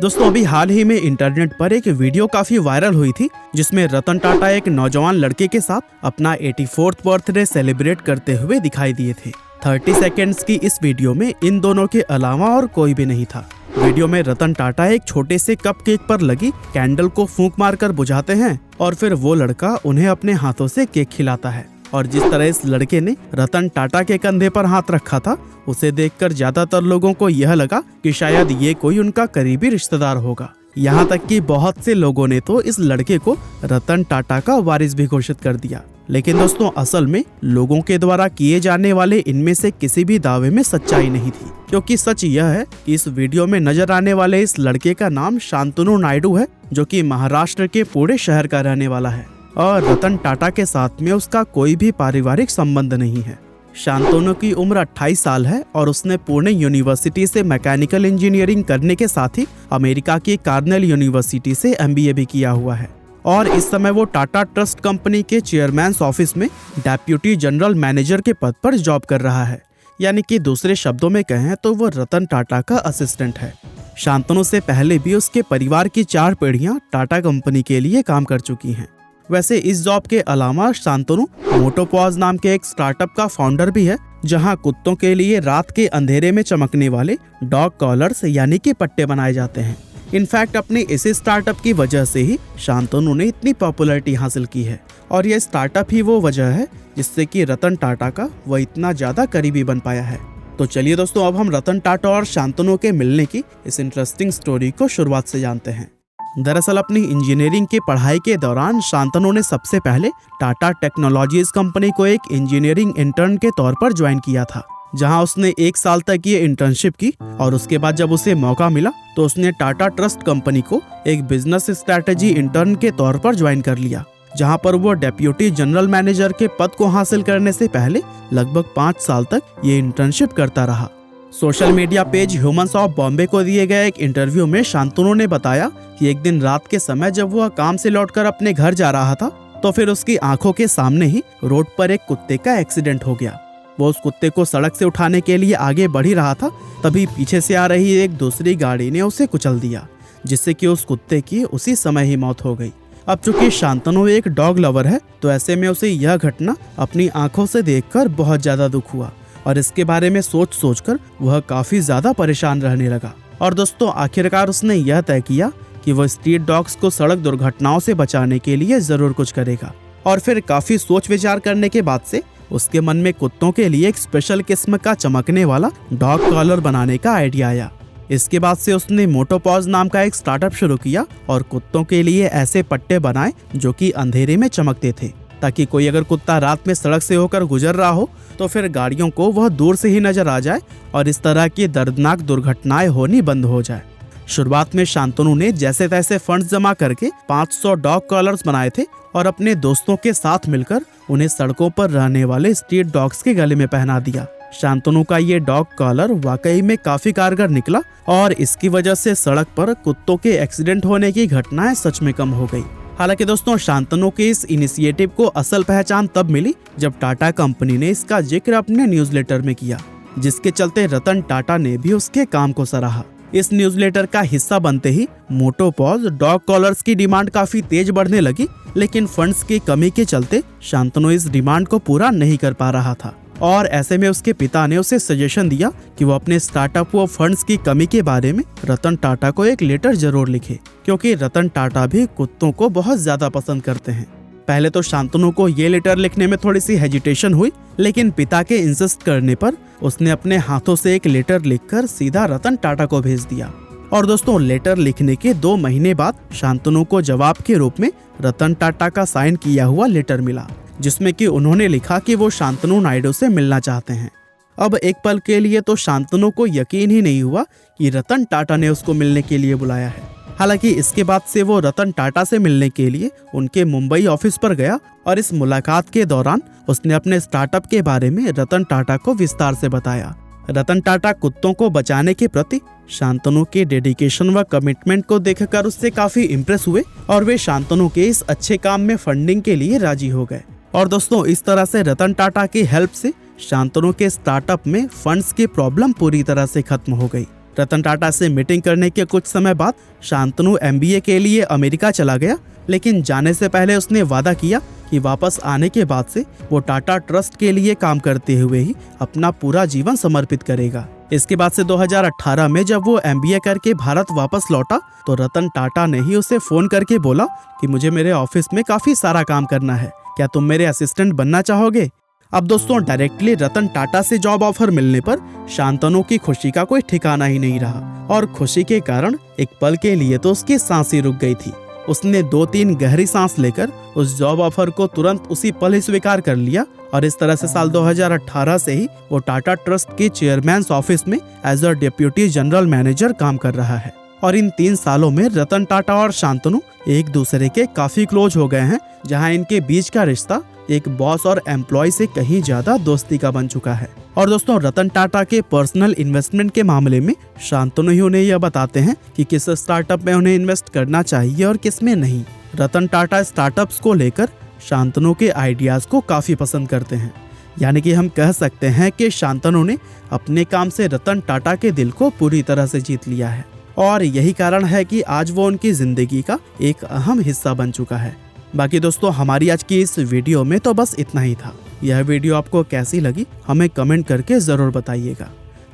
दोस्तों अभी हाल ही में इंटरनेट पर एक वीडियो काफी वायरल हुई थी जिसमें रतन टाटा एक नौजवान लड़के के साथ अपना 84th बर्थडे सेलिब्रेट करते हुए दिखाई दिए थे। 30 सेकेंड्स की इस वीडियो में इन दोनों के अलावा और कोई भी नहीं था। वीडियो में रतन टाटा एक छोटे से कप केक पर लगी कैंडल को फूंक मारकर बुझाते हैं और फिर वो लड़का उन्हें अपने हाथों से केक खिलाता है। और जिस तरह इस लड़के ने रतन टाटा के कंधे पर हाथ रखा था, उसे देखकर ज्यादातर लोगों को यह लगा कि शायद ये कोई उनका करीबी रिश्तेदार होगा। यहाँ तक कि बहुत से लोगों ने तो इस लड़के को रतन टाटा का वारिस भी घोषित कर दिया। लेकिन दोस्तों असल में लोगों के द्वारा किए जाने वाले इनमें से किसी भी दावे में सच्चाई नहीं थी, क्योंकि सच यह है कि इस वीडियो में नजर आने वाले इस लड़के का नाम शांतनु नायडू है, जो कि महाराष्ट्र के पुणे शहर का रहने वाला है और रतन टाटा के साथ में उसका कोई भी पारिवारिक संबंध नहीं है। शांतनु की उम्र 28 साल है और उसने पुणे यूनिवर्सिटी से मैकेनिकल इंजीनियरिंग करने के साथ ही अमेरिका की कार्नेल यूनिवर्सिटी से MBA भी किया हुआ है और इस समय वो टाटा ट्रस्ट कंपनी के चेयरमैन ऑफिस में डेप्यूटी जनरल मैनेजर के पद पर जॉब कर रहा है। यानी कि दूसरे शब्दों में कहें तो वो रतन टाटा का असिस्टेंट है। शांतनु से पहले भी उसके परिवार की 4 पीढ़ियां टाटा कंपनी के लिए काम कर चुकी हैं। वैसे इस जॉब के अलावा शांतनु मोटोपॉज नाम के एक स्टार्टअप का फाउंडर भी है, जहां कुत्तों के लिए रात के अंधेरे में चमकने वाले डॉग कॉलर्स यानी कि पट्टे बनाए जाते हैं। इनफैक्ट अपने इसी स्टार्टअप की वजह से ही शांतनु ने इतनी पॉपुलैरिटी हासिल की है और यह स्टार्टअप ही वो वजह है जिससे कि रतन टाटा का वह इतना ज्यादा करीबी बन पाया है। तो चलिए दोस्तों अब हम रतन टाटा और शांतनु के मिलने की इस इंटरेस्टिंग स्टोरी को शुरुआत से जानते हैं। दरअसल अपनी इंजीनियरिंग की पढ़ाई के दौरान शांतनु ने सबसे पहले टाटा टेक्नोलॉजीज कंपनी को एक इंजीनियरिंग इंटर्न के तौर पर ज्वाइन किया था, जहां उसने 1 साल तक ये इंटर्नशिप की और उसके बाद जब उसे मौका मिला तो उसने टाटा ट्रस्ट कंपनी को एक बिजनेस स्ट्रैटेजी इंटर्न के तौर पर ज्वाइन कर लिया, जहां पर वो डेप्यूटी जनरल मैनेजर के पद को हासिल करने से पहले लगभग 5 साल तक ये इंटर्नशिप करता रहा। Social media page humans of Bombay को दिए गए एक इंटरव्यू में शांतनु ने बताया कि एक दिन रात के समय जब वह काम से लौटकर अपने घर जा रहा था तो फिर उसकी आंखों के सामने ही रोड पर एक कुत्ते का एक्सीडेंट हो गया। वो उस कुत्ते को सड़क से उठाने के लिए आगे बढ़ ही रहा था, तभी पीछे से आ रही एक दूसरी गाड़ी ने उसे कुचल दिया, जिससे कि उस कुत्ते की उसी समय ही मौत हो गई। अब चूंकि शांतनु एक डॉग लवर है तो ऐसे में उसे यह घटना अपनी आंखों से देखकर बहुत ज्यादा दुख हुआ और इसके बारे में सोचकर वह काफी ज्यादा परेशान रहने लगा। और दोस्तों आखिरकार उसने यह तय किया कि वह स्ट्रीट डॉग्स को सड़क दुर्घटनाओं से बचाने के लिए जरूर कुछ करेगा। और फिर काफी सोच विचार करने के बाद से उसके मन में कुत्तों के लिए एक स्पेशल किस्म का चमकने वाला डॉग कॉलर बनाने का आइडिया आया। इसके बाद से उसने मोटोपॉज नाम का एक स्टार्टअप शुरू किया और कुत्तों के लिए ऐसे पट्टे बनाए जो कि अंधेरे में चमकते थे, ताकि कोई अगर कुत्ता रात में सड़क से होकर गुजर रहा हो तो फिर गाड़ियों को वह दूर से ही नजर आ जाए और इस तरह की दर्दनाक दुर्घटनाएं होनी बंद हो जाए। शुरुआत में शांतनु ने जैसे तैसे फंड्स जमा करके 500 डॉग कॉलर्स बनाए थे और अपने दोस्तों के साथ मिलकर उन्हें सड़कों पर रहने वाले स्ट्रीट डॉग्स के गले में पहना दिया। शांतनु का ये डॉग कॉलर वाकई में काफी कारगर निकला और इसकी वजह से सड़क पर कुत्तों के एक्सीडेंट होने की घटनाएं सच में कम हो गई। हालांकि दोस्तों शांतनु के इस इनिशिएटिव को असल पहचान तब मिली जब टाटा कंपनी ने इसका जिक्र अपने न्यूज़लेटर में किया, जिसके चलते रतन टाटा ने भी उसके काम को सराहा। इस न्यूज़लेटर का हिस्सा बनते ही मोटोपॉज डॉग कॉलर्स की डिमांड काफी तेज बढ़ने लगी, लेकिन फंड्स की कमी के चलते शांतनु इस डिमांड को पूरा नहीं कर पा रहा था और ऐसे में उसके पिता ने उसे सजेशन दिया कि वो अपने स्टार्टअप व फंड्स की कमी के बारे में रतन टाटा को एक लेटर जरूर लिखे, क्योंकि रतन टाटा भी कुत्तों को बहुत ज्यादा पसंद करते हैं। पहले तो शांतनु को ये लेटर लिखने में थोड़ी सी हेजिटेशन हुई, लेकिन पिता के इंसिस्ट करने पर उसने अपने हाथों से एक लेटर लिखकर सीधा रतन टाटा को भेज दिया। और दोस्तों लेटर लिखने के 2 महीने बाद शांतनु को जवाब के रूप में रतन टाटा का साइन किया हुआ लेटर मिला, जिसमें कि उन्होंने लिखा कि वो शांतनु नायडू से मिलना चाहते हैं। अब एक पल के लिए तो शांतनु को यकीन ही नहीं हुआ कि रतन टाटा ने उसको मिलने के लिए बुलाया है। हालांकि इसके बाद से वो रतन टाटा से मिलने के लिए उनके मुंबई ऑफिस पर गया और इस मुलाकात के दौरान उसने अपने स्टार्टअप के बारे में रतन टाटा को विस्तार से बताया। रतन टाटा कुत्तों को बचाने के प्रति शांतनु के डेडिकेशन व कमिटमेंट को देखकर उससे काफी इम्प्रेस हुए और वे शांतनु के इस अच्छे काम में फंडिंग के लिए राजी हो गए। और दोस्तों इस तरह से रतन टाटा की हेल्प से शांतनु के स्टार्टअप में फंड्स की प्रॉब्लम पूरी तरह से खत्म हो गई रतन टाटा से मीटिंग करने के कुछ समय बाद शांतनु MBA के लिए अमेरिका चला गया, लेकिन जाने से पहले उसने वादा किया कि वापस आने के बाद से वो टाटा ट्रस्ट के लिए काम करते हुए ही अपना पूरा जीवन समर्पित करेगा। इसके बाद से 2018 में जब वो MBA करके भारत वापस लौटा तो रतन टाटा ने ही उसे फोन करके बोला कि मुझे मेरे ऑफिस में काफी सारा काम करना है, क्या तुम मेरे असिस्टेंट बनना चाहोगे। अब दोस्तों डायरेक्टली रतन टाटा से जॉब ऑफर मिलने पर शांतनु की खुशी का कोई ठिकाना ही नहीं रहा और खुशी के कारण एक पल के लिए तो उसकी सांसें रुक गई थी। उसने 2-3 गहरी सांस लेकर उस जॉब ऑफर को तुरंत उसी पल ही स्वीकार कर लिया और इस तरह से साल 2018 से ही वो टाटा ट्रस्ट के चेयरमैन ऑफिस में as a deputy general manager काम कर रहा है। और इन 3 सालों में रतन टाटा और शांतनु एक दूसरे के काफी क्लोज हो गए हैं, जहां इनके बीच का रिश्ता एक बॉस और एम्प्लॉय से कहीं ज्यादा दोस्ती का बन चुका है। और दोस्तों रतन टाटा के पर्सनल इन्वेस्टमेंट के मामले में शांतनु ही उन्हें यह बताते हैं कि किस स्टार्टअप में उन्हें इन्वेस्ट करना चाहिए और किस में नहीं। रतन टाटा स्टार्टअप्स को लेकर शांतनु के आइडियाज को काफी पसंद करते हैं, यानी कि हम कह सकते हैं कि शांतनु ने अपने काम से रतन टाटा के दिल को पूरी तरह से जीत लिया है और यही कारण है कि आज वो उनकी जिंदगी का एक अहम हिस्सा बन चुका है। बाकी दोस्तों हमारी आज की इस वीडियो में तो बस इतना ही था। यह वीडियो आपको कैसी लगी हमें कमेंट करके ज़रूर बताइएगा।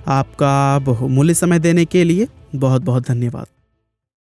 आपका बहुमूल्य समय देने के लिए बहुत बहुत धन्यवाद।